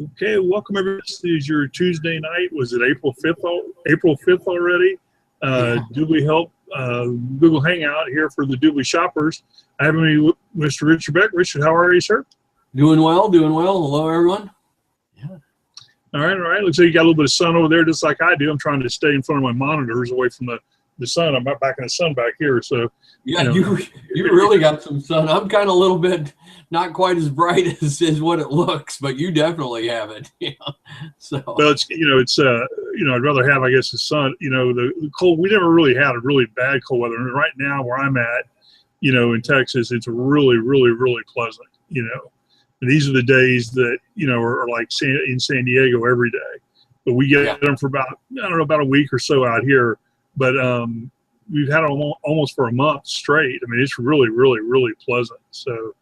Okay, welcome everybody. This is your Tuesday night. Was it April 5th? April 5th already? Yeah. DubLi Help Google Hangout here for the DubLi shoppers. I have me Mr. Richard Beck. Richard, how are you, sir? Doing well, doing well. Hello, everyone. Yeah. All right. Looks like you got a little bit of sun over there, just like I do. I'm trying to stay in front of my monitors away from the sun. I'm back in the sun back here, so yeah, you really got some sun. I'm kind of a little bit not quite as bright as what it looks, but you definitely have it. So well, I'd rather have, I guess, the sun. The cold. We never really had a really bad cold weather. And right now, where I'm at, in Texas, it's really, really, really pleasant. And these are the days that are like in San Diego every day, but we get them for about a week or so out here. But we've had them almost for a month straight. I mean, it's really, really, really pleasant. So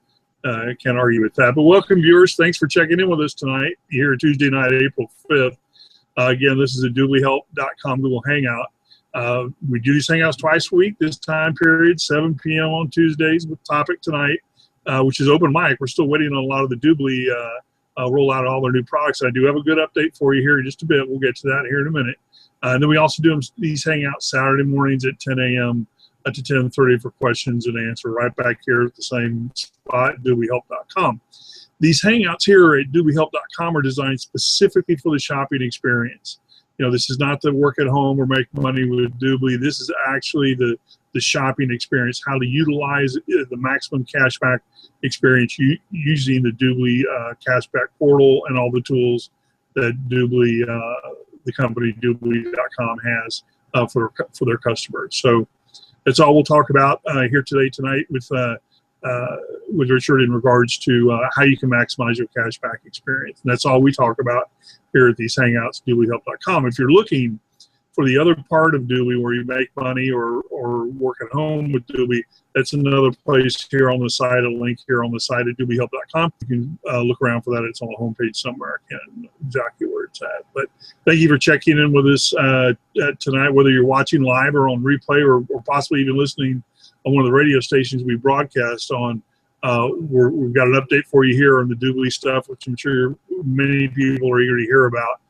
I can't argue with that. But welcome, viewers. Thanks for checking in with us tonight here Tuesday night, April 5th. Again, this is a DubLiHelp.com Google Hangout. We do these Hangouts twice a week, this time period, 7 p.m. on Tuesdays with topic tonight, which is open mic. We're still waiting on a lot of the DubLi roll out all their new products. I do have a good update for you here in just a bit. We'll get to that here in a minute. And then we also do these Hangouts Saturday mornings at 10 a.m. To 10:30 for questions and answer right back here at the same spot, DubLiHelp.com. These Hangouts here at DubLiHelp.com are designed specifically for the shopping experience. This is not the work at home or make money with DubLi. This is actually the shopping experience, how to utilize the maximum cashback experience using the DubLi cashback portal and all the tools that DubLi, the company DubLi.com has for their customers. So that's all we'll talk about here tonight with Richard in regards to how you can maximize your cashback experience. And that's all we talk about here at these Hangouts, DubLiHelp.com. If you're looking for the other part of DubLi where you make money or work at home with DubLi, that's another place here on the side, a link here on the side at DubLiHelp.com. You can look around for that. It's on the homepage somewhere. I can't know exactly where it's at. But thank you for checking in with us tonight, whether you're watching live or on replay or possibly even listening on one of the radio stations we broadcast on. We've got an update for you here on the DubLi stuff, which I'm sure many people are eager to hear about.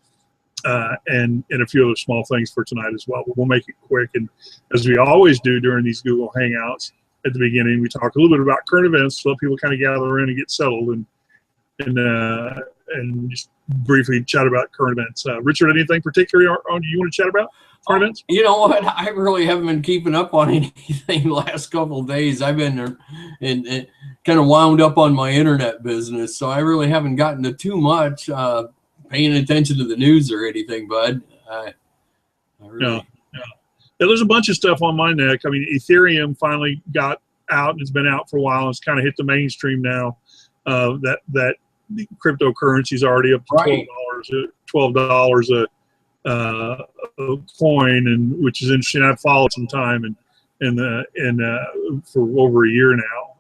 And a few other small things for tonight as well. But we'll make it quick. And as we always do during these Google Hangouts, at the beginning, we talk a little bit about current events to let people kind of gather in and get settled and just briefly chat about current events. Richard, anything particularly you want to chat about current events? You know what? I really haven't been keeping up on anything the last couple of days. I've been kind of wound up on my internet business, so I really haven't gotten to too much paying attention to the news or anything, bud. Yeah, there's a bunch of stuff on my neck. I mean, Ethereum finally got out, and it's been out for a while. It's kind of hit the mainstream now. That the cryptocurrency is already up to $12 a coin, and which is interesting. I've followed some time and for over a year now,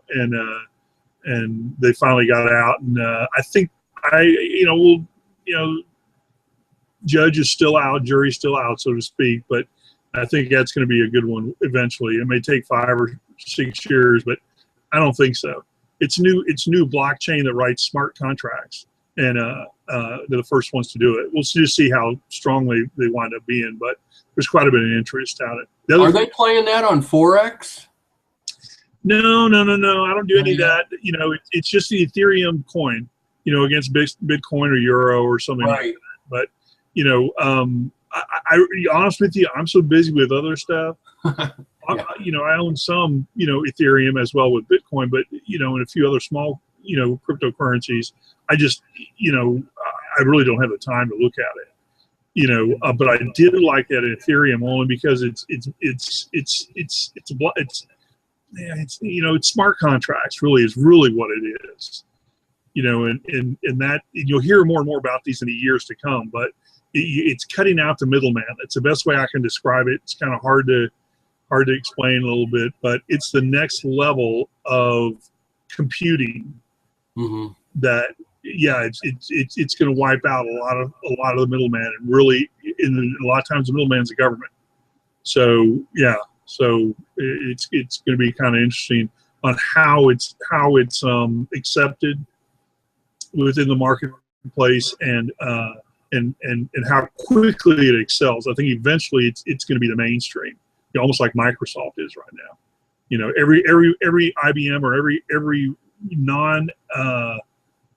and they finally got out, and I think judge is still out, jury's still out, so to speak, but I think that's going to be a good one eventually. It may take 5 or 6 years, but I don't think so. It's new blockchain that writes smart contracts, and they're the first ones to do it. We'll just see how strongly they wind up being, but there's quite a bit of interest out it. Are they playing that on Forex? No. I don't do any of that. It's just the Ethereum coin, against Bitcoin or Euro or something like that. But, I honest with you, I'm so busy with other stuff. I own some, Ethereum as well with Bitcoin, but, and a few other small, cryptocurrencies. I just, I really don't have the time to look at it, but I did like that Ethereum only because it's smart contracts is really what it is. And that you'll hear more and more about these in the years to come, but it's cutting out the middleman. It's the best way I can describe it. It's kind of hard to explain a little bit, but it's the next level of computing that, it's going to wipe out a lot of the middleman, and really, a lot of times the middleman's the government. So it's going to be kind of interesting on how it's accepted within the market place, and how quickly it excels. I think eventually it's going to be the mainstream, almost like Microsoft is right now. Every IBM or every non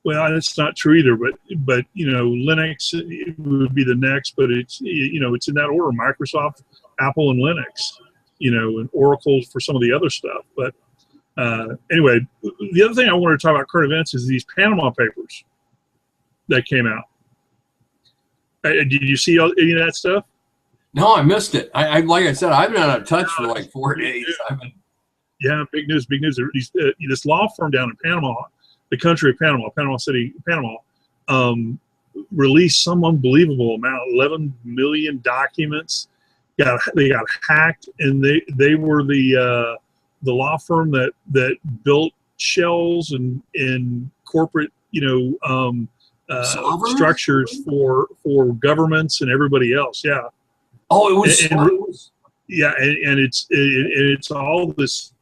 well, that's not true either, but Linux would be the next, but it's it's in that order: Microsoft, Apple, and Linux, and Oracle for some of the other stuff. But anyway, the other thing I wanted to talk about current events is these Panama Papers that came out. Did you see any of that stuff? No, I missed it. I like I said, I've been out of touch for like 4 days. Yeah, big news, big news. This law firm down in Panama, the country of Panama, Panama City, Panama, released some unbelievable amount, 11 million documents. They got hacked, and they were the law firm that built shells and corporate structures for governments and everybody else. Yeah. Oh, it was. Yeah, and it's all this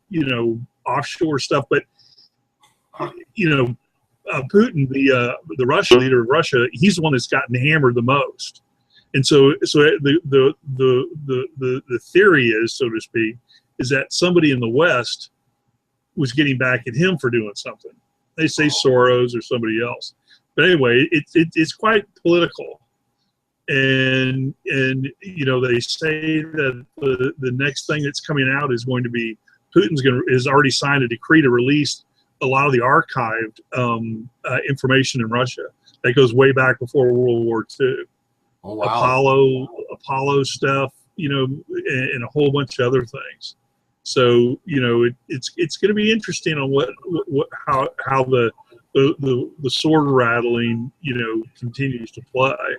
offshore stuff, but Putin, the Russian leader of Russia, he's the one that's gotten hammered the most, and so the theory is, so to speak, is that somebody in the West was getting back at him for doing something. They say Soros or somebody else, but anyway, it's quite political. And they say that the next thing that's coming out is going to be has already signed a decree to release a lot of the archived information in Russia that goes way back before World War II. Oh, wow. Apollo stuff, and a whole bunch of other things. So it's going to be interesting on how the sword rattling continues to play.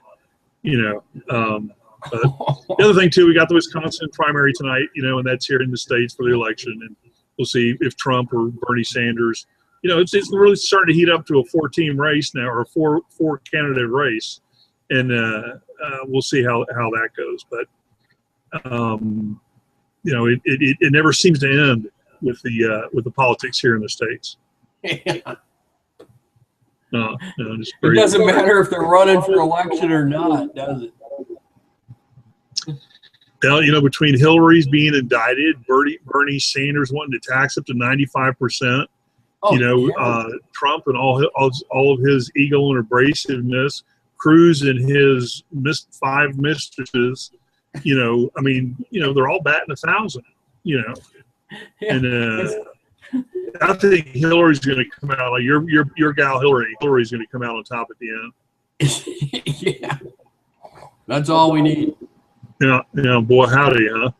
But the other thing too, we got the Wisconsin primary tonight, and that's here in the States for the election, and we'll see if Trump or Bernie Sanders, it's really starting to heat up to a 4-team race now, or a four candidate race, and we'll see how that goes. But it never seems to end with the politics here in the States. Yeah. It doesn't matter if they're running for election or not, does it? Well, between Hillary's being indicted, Bernie Sanders wanting to tax up to 95%, Trump and all of his ego and abrasiveness, Cruz and his 5 mistresses, they're all batting 1,000, Yeah. And I think Hillary's going to come out like your gal Hillary. Hillary's going to come out on top at the end. Yeah, that's all we need. Yeah, boy, howdy, huh?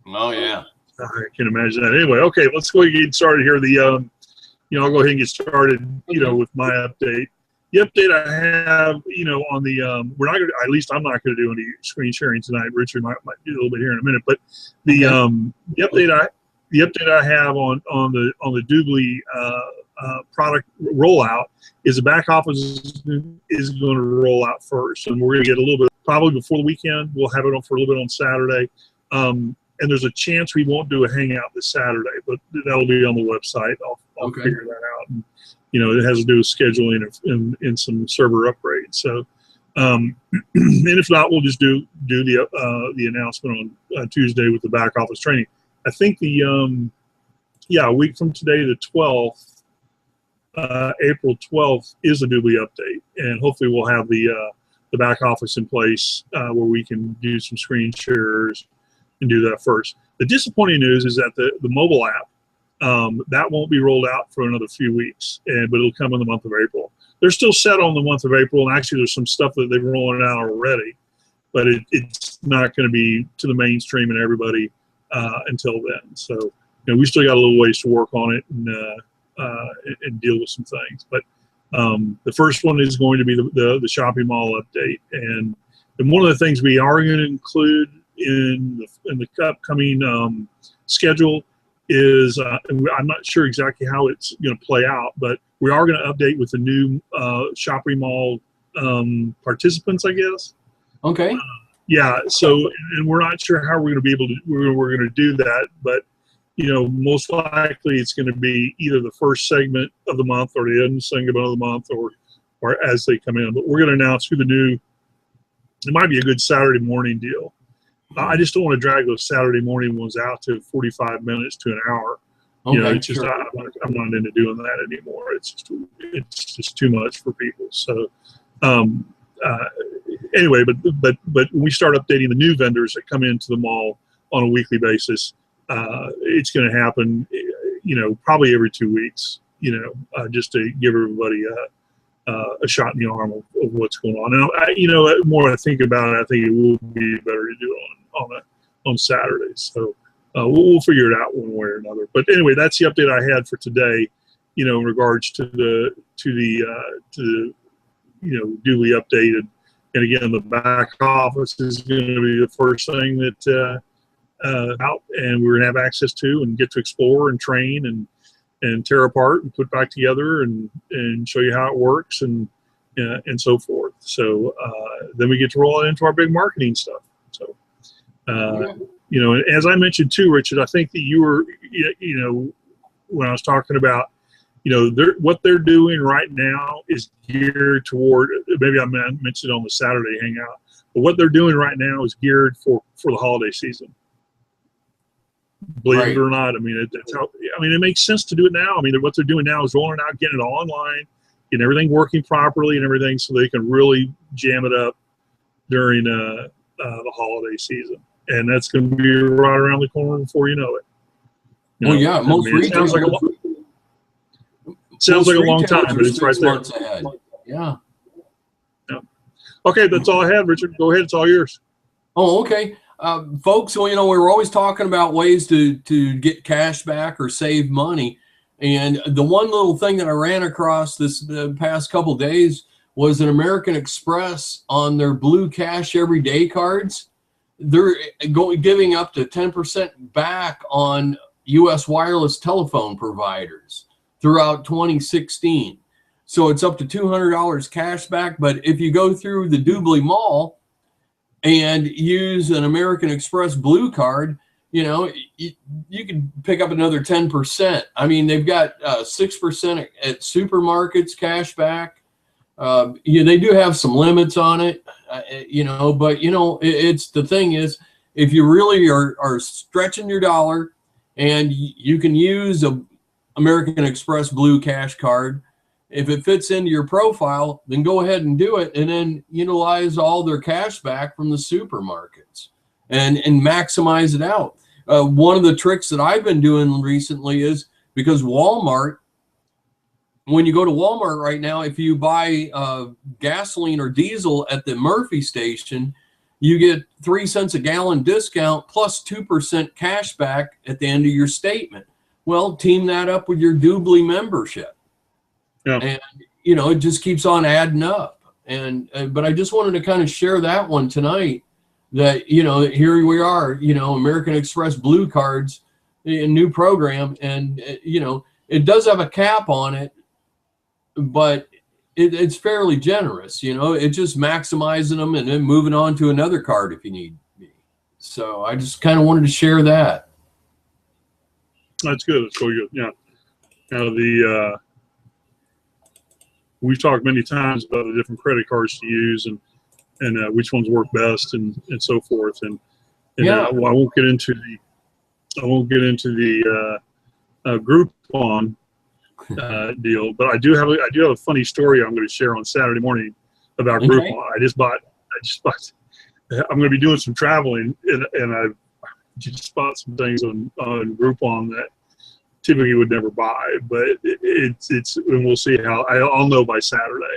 Oh yeah, I can imagine that. Anyway, okay, let's go ahead and get started here. I'll go ahead and get started. With my update. The update I have, on the we're not going to. At least I'm not going to do any screen sharing tonight. Richard might do a little bit here in a minute, but the update I have on the DubLi product rollout is the back office is going to roll out first, and we're going to get a little bit probably before the weekend. We'll have it on for a little bit on Saturday, and there's a chance we won't do a hangout this Saturday, but that'll be on the website. I'll figure that out. And, it has to do with scheduling and some server upgrades. So, and if not, we'll just do the announcement on Tuesday with the back office training. I think a week from today, the 12th, April 12th, is a DubLi update, and hopefully we'll have the back office in place where we can do some screen shares and do that first. The disappointing news is that the mobile app, that won't be rolled out for another few weeks, but it'll come in the month of April. They're still set on the month of April, and actually there's some stuff that they're rolling out already, but it's not going to be to the mainstream and everybody until then. So, we still got a little ways to work on it and deal with some things. But the first one is going to be the shopping mall update, and one of the things we are going to include in the upcoming schedule is I'm not sure exactly how it's going to play out, but we are going to update with the new shopping mall participants, I guess. Okay. Yeah. So, and we're not sure how we're going to be able to we're going to do that, but most likely it's going to be either the first segment of the month or the end segment of the month, or or as they come in. But we're going to announce who the new. It might be a good Saturday morning deal. I just don't want to drag those Saturday morning ones out to 45 minutes to an hour. Okay, You know, it's just sure. I'm not into doing that anymore. It's just too much for people. So anyway, but when we start updating the new vendors that come into the mall on a weekly basis, it's going to happen, you know, probably every 2 weeks. You know, just to give everybody a shot in the arm of what's going on. And you know, the more I think about it, I think it will be better to do it on Saturdays. So. We'll figure it out one way or another. But anyway, that's the update I had for today. You know, in regards to the you know, DubLi updated. And again, the back office is going to be the first thing that out, and we're going to have access to and get to explore and train and tear apart and put back together and show you how it works and so forth. So then we get to roll it into our big marketing stuff. So. You know, as I mentioned too, Richard, I think that you were, you know, when I was talking about, you know, what they're doing right now is geared toward, maybe I mentioned on the Saturday hangout, but what they're doing right now is geared for the holiday season. Believe it or not, I mean, it makes sense to do it now. I mean, what they're doing now is rolling out, getting it all online, getting everything working properly and everything, so they can really jam it up during the holiday season. And that's going to be right around the corner before you know it. You know, yeah, most it sounds like a long time, but it's right there. Yeah. Okay, that's all I had, Richard. Go ahead, it's all yours. Oh, okay. Folks, well, you know, we're always talking about ways to get cash back or save money. And the one little thing that I ran across the past couple of days was an American Express on their Blue Cash Everyday cards. They're giving up to 10% back on U.S. wireless telephone providers throughout 2016. So it's up to $200 cash back. But if you go through the DubLi Mall and use an American Express Blue card, you know, you can pick up another 10%. I mean, they've got 6% at supermarkets cash back. Yeah, they do have some limits on it, you know, but, you know, it's the thing is, if you really are stretching your dollar and you can use a American Express Blue Cash card, if it fits into your profile, then go ahead and do it, and then utilize all their cash back from the supermarkets and maximize it out. One of the tricks that I've been doing recently is, because Walmart, when you go to Walmart right now, if you buy gasoline or diesel at the Murphy station, you get 3 cents a gallon discount plus 2% cash back at the end of your statement. Well, team that up with your DubLi membership. Yeah. And, you know, it just keeps on adding up. And but I just wanted to kind of share that one tonight, that, you know, here we are, you know, American Express Blue cards, a new program. And, you know, it does have a cap on it, but it's fairly generous. You know, it's just maximizing them and then moving on to another card if you need be. So I just kind of wanted to share that. That's good. That's really good. Yeah. Now we've talked many times about the different credit cards to use and which ones work best and so forth. And yeah, well, I won't get into the Groupon deal, but I do have a funny story I'm going to share on Saturday morning about Groupon. I just bought. I'm going to be doing some traveling, and I just bought some things on Groupon that typically would never buy, but it's and we'll see how I'll know by Saturday.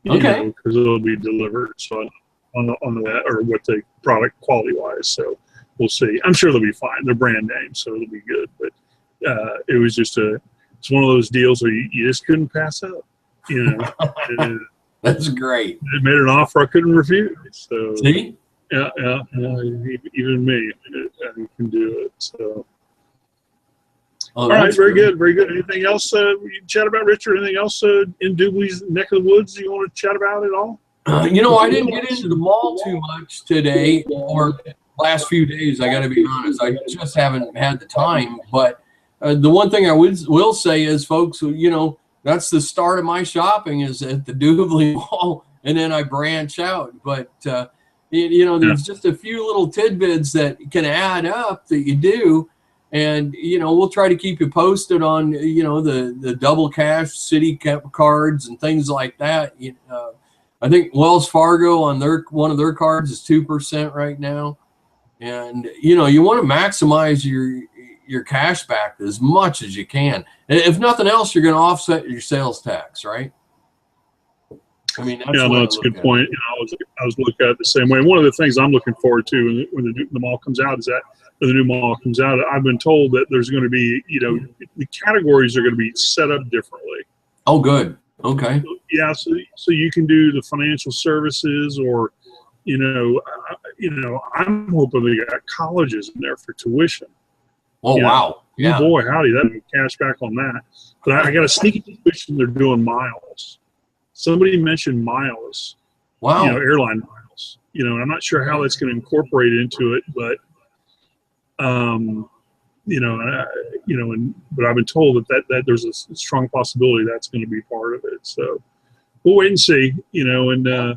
Okay, because it'll be delivered. So on the or what the product quality wise. So we'll see. I'm sure they'll be fine. They're brand names, so it'll be good. But it was just it's one of those deals where you just couldn't pass up. You know, that's great. It made an offer I couldn't refuse. So see, yeah, even me, I can do it. So. All right, very good, very good. Anything else you chat about, Richard? Anything else in DubLi's neck of the woods you want to chat about at all? You know, I didn't get into the mall too much today or last few days. I got to be honest. I just haven't had the time. But the one thing I will say is, folks, you know, that's the start of my shopping, is at the DubLi Mall, and then I branch out. But you know, there's just a few little tidbits that can add up that you do. And, you know, we'll try to keep you posted on, you know, the double cash city cards and things like that. I think Wells Fargo on one of their cards is 2% right now. And, you know, you want to maximize your cash back as much as you can. If nothing else, you're going to offset your sales tax, right? I mean, that's that's a good point. You know, I was looking at it the same way. One of the things I'm looking forward to when the mall comes out is that when the new mall comes out, I've been told that there's going to be, you know, the categories are going to be set up differently. Oh, good. Okay. So you can do the financial services, or, you know, I'm hoping they got colleges in there for tuition. Oh, wow. Yeah. Boy, howdy, that'd be cash back on that. But I got a sneaky suspicion they're doing miles. Somebody mentioned miles. Wow. You know, airline miles. You know, I'm not sure how that's going to incorporate into it, but but I've been told that there's a strong possibility that's going to be part of it. So we'll wait and see. I know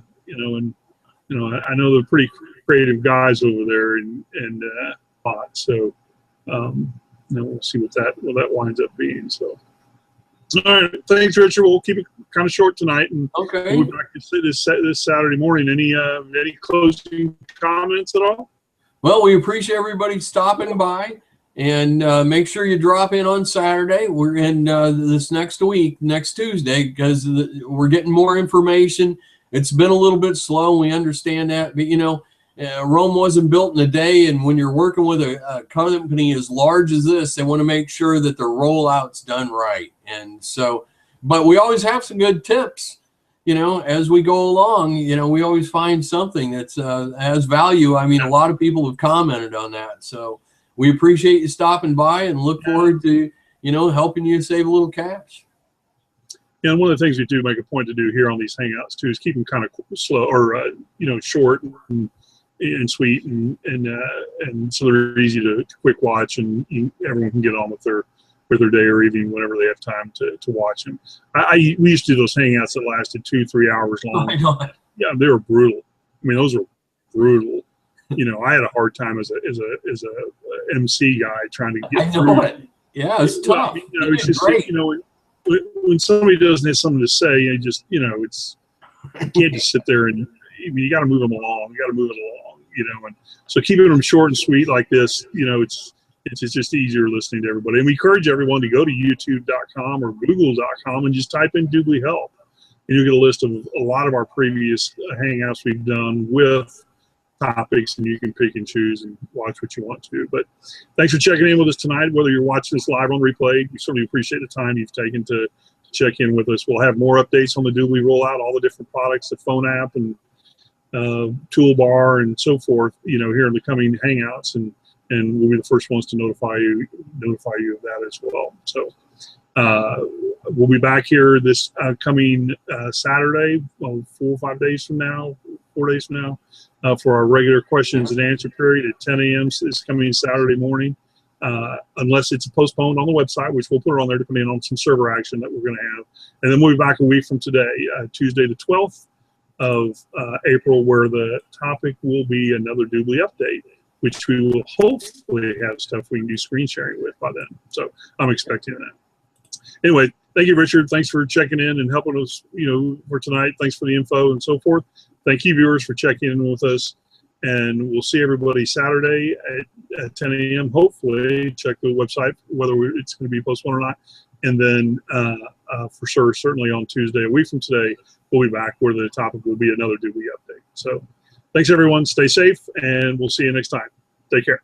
they're pretty creative guys over there in Pot. So we'll see what that winds up being. So. All right, thanks, Richard. We'll keep it kind of short tonight, and okay. We'll be back to this Saturday morning. Any closing comments at all? Well, we appreciate everybody stopping by, and make sure you drop in on Saturday. We're in this next week, next Tuesday, because we're getting more information. It's been a little bit slow. We understand that, but you know, Rome wasn't built in a day, and when you're working with a company as large as this, they want to make sure that the rollout's done right. And so, but we always have some good tips, you know, as we go along. You know, we always find something that's has value. I mean, a lot of people have commented on that, so we appreciate you stopping by and look forward to, you know, helping you save a little cash. Yeah, and one of the things we do make a point to do here on these hangouts too is keep them kind of slow, or short and sweet, and so they're easy to quick watch, and everyone can get on with their day or evening whenever they have time to watch them. We used to do those hangouts that lasted 2-3 hours long. Oh my God. Yeah, they were brutal. I mean, those were brutal. You know, I had a hard time as a MC guy trying to get through it. Yeah, it's tough. You know, it's just great. You know, when somebody doesn't have something to say, you can't just sit there and you got to move them along. You got to move it along. You know, and so keeping them short and sweet like this, you know, it's just easier listening to everybody. And we encourage everyone to go to youtube.com or google.com and just type in DubLiHelp. And you'll get a list of a lot of our previous hangouts we've done with topics, and you can pick and choose and watch what you want to. But thanks for checking in with us tonight. Whether you're watching this live on replay, we certainly appreciate the time you've taken to check in with us. We'll have more updates on the DubLi rollout, all the different products, the phone app and toolbar and so forth, you know, here in the coming hangouts, and we'll be the first ones to notify you of that as well. So we'll be back here this coming Saturday, 4 or 5 days from now, 4 days from now, for our regular questions and answer period at 10 a.m. this coming Saturday morning, unless it's postponed on the website, which we'll put it on there depending on some server action that we're going to have. And then we'll be back a week from today, Tuesday the 12th of April, where the topic will be another DubLi update, which we will hopefully have stuff we can do screen sharing with by then. So I'm expecting that. Anyway, thank you, Richard. Thanks for checking in and helping us, you know, for tonight. Thanks for the info and so forth. Thank you, viewers, for checking in with us. And we'll see everybody Saturday at 10 a.m. Hopefully, check the website, whether it's going to be postponed or not. And then for sure, certainly on Tuesday, a week from today, we'll be back where the topic will be another DubLi update. So thanks, everyone. Stay safe, and we'll see you next time. Take care.